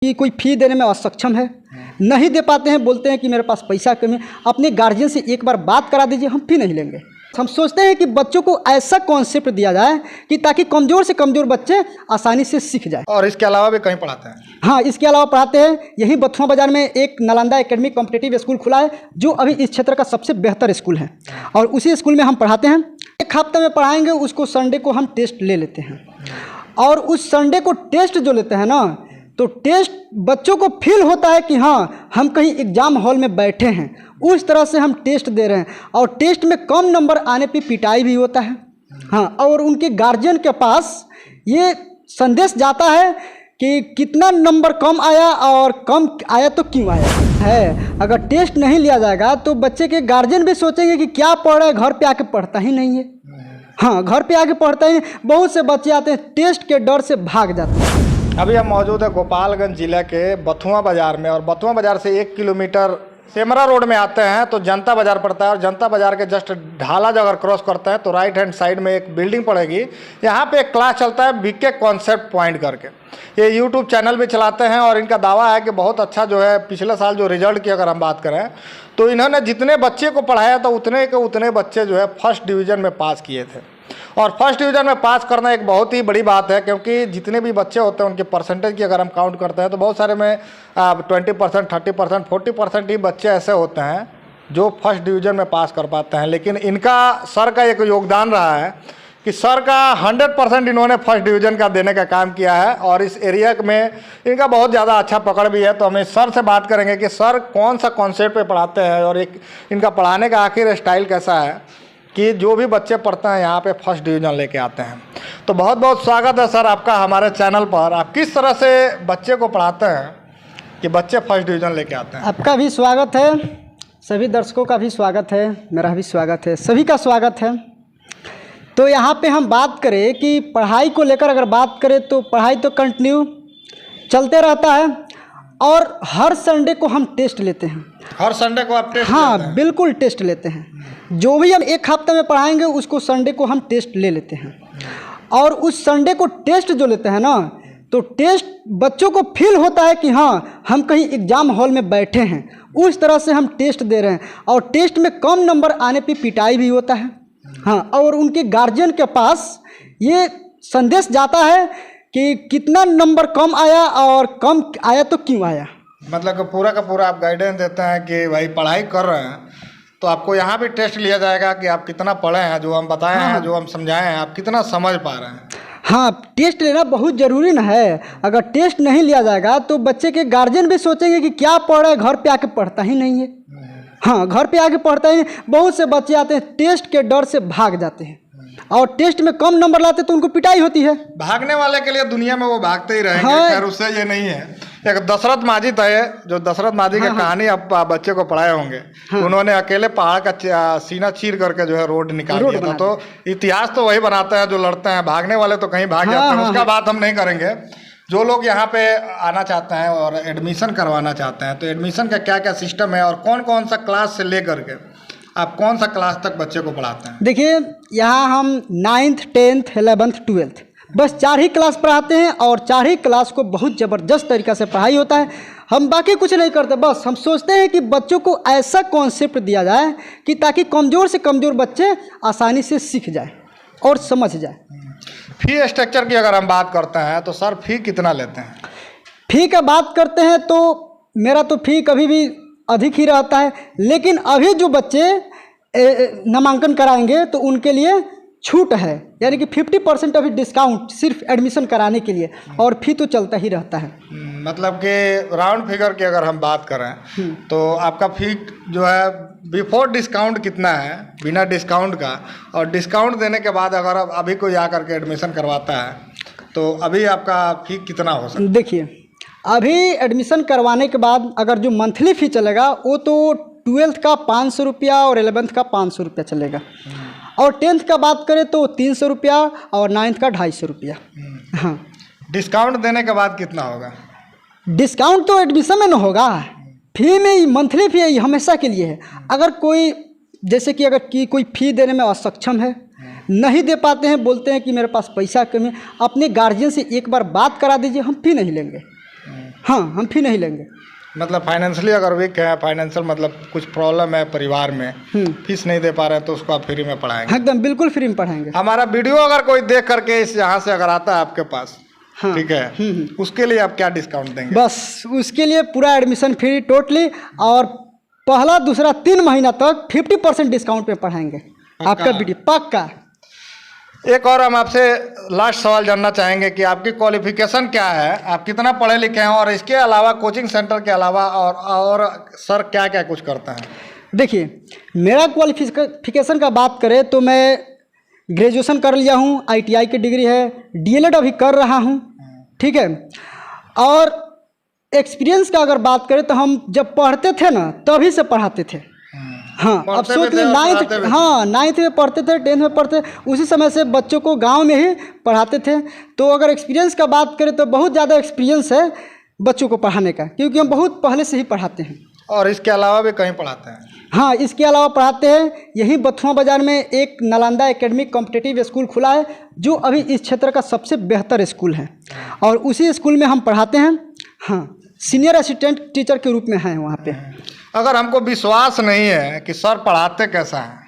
कि कोई फ़ी देने में असक्षम है, नहीं दे पाते हैं, बोलते हैं कि मेरे पास पैसा कमी है। अपने गार्जियन से एक बार बात करा दीजिए, हम फ़ी नहीं लेंगे। हम सोचते हैं कि बच्चों को ऐसा कॉन्सेप्ट दिया जाए कि ताकि कमज़ोर से कमज़ोर बच्चे आसानी से सीख जाए। और इसके अलावा भी कहीं पढ़ाते हैं? हाँ, इसके अलावा पढ़ाते हैं। यही बथुआ बाज़ार में एक नालंदा एकेडमी कॉम्पिटिटिव स्कूल खुला है, जो अभी इस क्षेत्र का सबसे बेहतर स्कूल है, और उसी स्कूल में हम पढ़ाते हैं। एक हफ्ते में पढ़ाएंगे, उसको संडे को हम टेस्ट ले लेते हैं, और उस संडे को टेस्ट जो लेते हैं ना, तो टेस्ट बच्चों को फील होता है कि हाँ, हम कहीं एग्ज़ाम हॉल में बैठे हैं, उस तरह से हम टेस्ट दे रहे हैं। और टेस्ट में कम नंबर आने पे पिटाई भी होता है। हाँ, और उनके गार्जियन के पास ये संदेश जाता है कि कितना नंबर कम आया, और कम आया तो क्यों आया है। अगर टेस्ट नहीं लिया जाएगा तो बच्चे के गार्जियन भी सोचेंगे कि क्या पढ़ रहा है, घर पे आके पढ़ता ही नहीं है। हाँ, घर पे आके पढ़ता ही नहीं। बहुत से बच्चे आते हैं, टेस्ट के डर से भाग जाते हैं। अभी हम मौजूद है गोपालगंज जिले के बथुआ बाज़ार में, और बथुआ बाज़ार से 1 किलोमीटर सेमरा रोड में आते हैं तो जनता बाज़ार पड़ता है, और जनता बाज़ार के जस्ट ढाला जो अगर क्रॉस करते हैं तो राइट हैंड साइड में एक बिल्डिंग पड़ेगी। यहाँ पे एक क्लास चलता है बीके कॉन्सेप्ट पॉइंट करके। ये यूट्यूब चैनल भी चलाते हैं, और इनका दावा है कि बहुत अच्छा जो है पिछले साल जो रिजल्ट की अगर हम बात करें तो इन्होंने जितने बच्चे को पढ़ाया था उतने के उतने बच्चे जो है फर्स्ट डिवीज़न में पास किए थे। और फर्स्ट डिवीज़न में पास करना एक बहुत ही बड़ी बात है, क्योंकि जितने भी बच्चे होते हैं उनके परसेंटेज की अगर हम काउंट करते हैं तो बहुत सारे में 20%, 30%, 40% ही बच्चे ऐसे होते हैं जो फर्स्ट डिवीज़न में पास कर पाते हैं। लेकिन इनका सर का एक योगदान रहा है कि सर का 100% इन्होंने फर्स्ट डिवीज़न का देने का काम किया है, और इस एरिया में इनका बहुत ज़्यादा अच्छा पकड़ भी है। तो हमें सर से बात करेंगे कि सर कौन सा कॉन्सेप्ट पे पढ़ाते हैं, और एक इनका पढ़ाने का आखिर स्टाइल कैसा है कि जो भी बच्चे पढ़ते हैं यहाँ पे फर्स्ट डिवीज़न लेके आते हैं। तो बहुत बहुत स्वागत है सर आपका हमारे चैनल पर। आप किस तरह से बच्चे को पढ़ाते हैं कि बच्चे फर्स्ट डिवीज़न लेके आते हैं? आपका भी स्वागत है, सभी दर्शकों का भी स्वागत है, मेरा भी स्वागत है, सभी का स्वागत है। तो यहाँ पे हम बात करें कि पढ़ाई को लेकर अगर बात करें तो पढ़ाई तो कंटिन्यू चलते रहता है, और हर संडे को हम टेस्ट लेते हैं। हर संडे को आप टेस्ट? हाँ, बिल्कुल टेस्ट लेते हैं। जो भी हम एक हफ्ते में पढ़ाएंगे उसको संडे को हम टेस्ट ले लेते हैं, और उस संडे को टेस्ट जो लेते हैं ना, तो टेस्ट बच्चों को फील होता है कि हाँ, हम कहीं एग्ज़ाम हॉल में बैठे हैं, उस तरह से हम टेस्ट दे रहे हैं। और टेस्ट में कम नंबर आने पे पिटाई भी होता है। हाँ, और उनके गार्जियन के पास ये संदेश जाता है कि कितना नंबर कम आया, और कम आया तो क्यों आया। मतलब कि पूरा का पूरा आप गाइडेंस देते हैं कि भाई पढ़ाई कर रहे हैं तो आपको यहाँ भी टेस्ट लिया जाएगा कि आप कितना पढ़े हैं, जो हम बताए हैं, जो हम समझाए हैं, आप कितना समझ पा रहे हैं। हाँ, टेस्ट लेना बहुत ज़रूरी ना है। अगर टेस्ट नहीं लिया जाएगा तो बच्चे के गार्जियन भी सोचेंगे कि क्या पढ़ रहा है, घर पे आके पढ़ता ही नहीं है। हाँ, घर पे आके पढ़ता ही नहीं। बहुत से बच्चे आते हैं, टेस्ट के डर से भाग जाते हैं, और टेस्ट में कम नंबर लाते तो उनको पिटाई होती है। भागने वाले के लिए दुनिया में वो भागते ही रहेंगे। हाँ। खैर उससे ये नहीं है। एक दशरथ माझी था, ये जो दशरथ माझी की कहानी आप बच्चे को पढ़ाए होंगे। हाँ। उन्होंने अकेले पहाड़ का सीना चीर करके जो है रोड निकाल दिया था। तो इतिहास तो वही बनाते हैं जो लड़ते हैं, भागने वाले तो कहीं भाग जाते हैं। उसका बात हम नहीं करेंगे। जो लोग यहाँ पे आना चाहते हैं और एडमिशन करवाना चाहते हैं, तो एडमिशन का क्या क्या सिस्टम है, और कौन कौन सा क्लास से ले करके आप कौन सा क्लास तक बच्चे को पढ़ाते हैं? देखिए, यहाँ हम 9th, 10th, 11th, 12th बस 4 ही क्लास पढ़ाते हैं, और 4 ही क्लास को बहुत ज़बरदस्त तरीक़ा से पढ़ाई होता है। हम बाकी कुछ नहीं करते, बस हम सोचते हैं कि बच्चों को ऐसा कॉन्सेप्ट दिया जाए कि ताकि कमज़ोर से कमज़ोर बच्चे आसानी से सीख जाए और समझ जाए। फ़ी स्ट्रक्चर की अगर हम बात करते हैं तो सर फ़ी कितना लेते हैं? फ़ी का बात करते हैं तो मेरा तो फ़ी कभी भी अधिक ही रहता है, लेकिन अभी जो बच्चे नामांकन कराएंगे तो उनके लिए छूट है, यानी कि 50% अभी डिस्काउंट सिर्फ एडमिशन कराने के लिए, और फ़ी तो चलता ही रहता है। मतलब कि राउंड फिगर की अगर हम बात करें तो आपका फ़ी जो है बिफोर डिस्काउंट कितना है, बिना डिस्काउंट का, और डिस्काउंट देने के बाद अगर अभी कोई आकर के एडमिशन करवाता है तो अभी आपका फ़ी कितना हो सकता है? देखिए, अभी एडमिशन करवाने के बाद अगर जो मंथली फ़ी चलेगा वो तो 12th का 500 रुपया और 11th का 500 रुपया चलेगा, और 10th का बात करें तो 300 रुपया, और 9th का 250 रुपया। हाँ, डिस्काउंट देने के बाद कितना होगा? डिस्काउंट तो एडमिशन में ना होगा, फ़ी में ही, मंथली फ़ी ही हमेशा के लिए है। अगर कोई जैसे कि अगर कोई फ़ी देने में असक्षम है, नहीं दे पाते हैं, बोलते हैं कि मेरे पास पैसा कमी है, अपने गार्जियन से एक बार बात करा दीजिए, हम फ़ी नहीं लेंगे। हाँ, हम फी नहीं लेंगे। मतलब फाइनेंशियली अगर वीक है, फाइनेंशियल मतलब कुछ प्रॉब्लम है परिवार में, फीस नहीं दे पा रहे हैं, तो उसको आप फ्री में पढ़ाएंगे? एकदम बिल्कुल फ्री में पढ़ाएंगे। हमारा वीडियो अगर कोई देख करके इस यहाँ से अगर आता है आपके पास, हाँ, ठीक है, उसके लिए आप क्या डिस्काउंट देंगे? बस उसके लिए पूरा एडमिशन फ्री टोटली, और पहला दूसरा 3 महीना तक 50% डिस्काउंट पे पढ़ाएंगे आपका वीडियो, पक्का। एक और हम आपसे लास्ट सवाल जानना चाहेंगे कि आपकी क्वालिफिकेशन क्या है, आप कितना पढ़े लिखे हैं, और इसके अलावा कोचिंग सेंटर के अलावा और सर क्या क्या कुछ करते हैं? देखिए, मेरा क्वालिफिकेशन का बात करें तो मैं ग्रेजुएशन कर लिया हूँ, ITI की डिग्री है, DLED अभी कर रहा हूँ, ठीक है। और एक्सपीरियंस का अगर बात करें तो हम जब पढ़ते थे ना तभी से पढ़ाते थे। हाँ, अब सोच ली 9th में पढ़ते थे, 10th में पढ़ते, उसी समय से बच्चों को गांव में ही पढ़ाते थे। तो अगर एक्सपीरियंस का बात करें तो बहुत ज़्यादा एक्सपीरियंस है बच्चों को पढ़ाने का, क्योंकि हम बहुत पहले से ही पढ़ाते हैं। और इसके अलावा भी कहीं पढ़ाते हैं? हाँ, इसके अलावा पढ़ाते हैं। यही बथुआ बाज़ार में एक नालंदा एकेडमिक कॉम्पिटिटिव स्कूल खुला है, जो अभी इस क्षेत्र का सबसे बेहतर स्कूल है, और उसी स्कूल में हम पढ़ाते हैं। हाँ, सीनियर असिस्टेंट टीचर के रूप में हैं वहाँ पे। अगर हमको विश्वास नहीं है कि सर पढ़ाते कैसा है,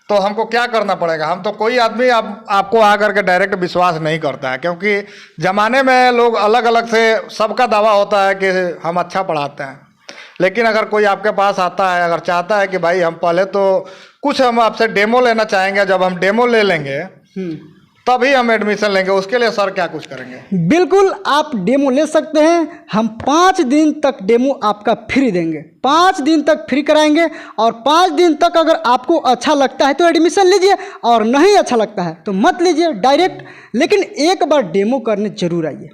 तो हमको क्या करना पड़ेगा? हम तो कोई आदमी आपको आकर के डायरेक्ट विश्वास नहीं करता है, क्योंकि ज़माने में लोग अलग अलग से, सबका दावा होता है कि हम अच्छा पढ़ाते हैं। लेकिन अगर कोई आपके पास आता है, अगर चाहता है कि भाई हम पहले तो कुछ हम आपसे डेमो लेना चाहेंगे, जब हम डेमो ले लेंगे तभी हम एडमिशन लेंगे, उसके लिए सर क्या कुछ करेंगे? बिल्कुल, आप डेमो ले सकते हैं। हम 5 दिन तक डेमो आपका फ्री देंगे, 5 दिन तक फ्री कराएंगे, और 5 दिन तक अगर आपको अच्छा लगता है तो एडमिशन लीजिए, और नहीं अच्छा लगता है तो मत लीजिए डायरेक्ट। लेकिन एक बार डेमो करने जरूर आइए,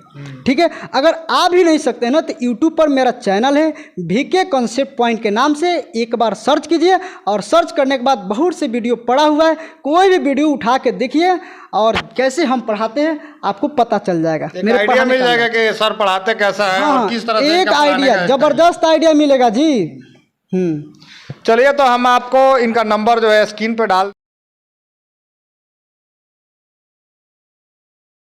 ठीक है। अगर आ भी नहीं सकते हैं ना, तो यूट्यूब पर मेरा चैनल है VK कॉन्सेप्ट पॉइंट के नाम से, एक बार सर्च कीजिए, और सर्च करने के बाद बहुत से वीडियो पड़ा हुआ है, कोई भी वीडियो उठा के देखिए, और कैसे हम पढ़ाते हैं आपको पता चल जाएगा। मेरे आइडिया मिल जाएगा कि सर पढ़ाते कैसा है। हाँ, और किस तरह से एक आइडिया, जबरदस्त आइडिया मिलेगा जी। चलिए, तो हम आपको इनका नंबर जो है स्क्रीन पे डाल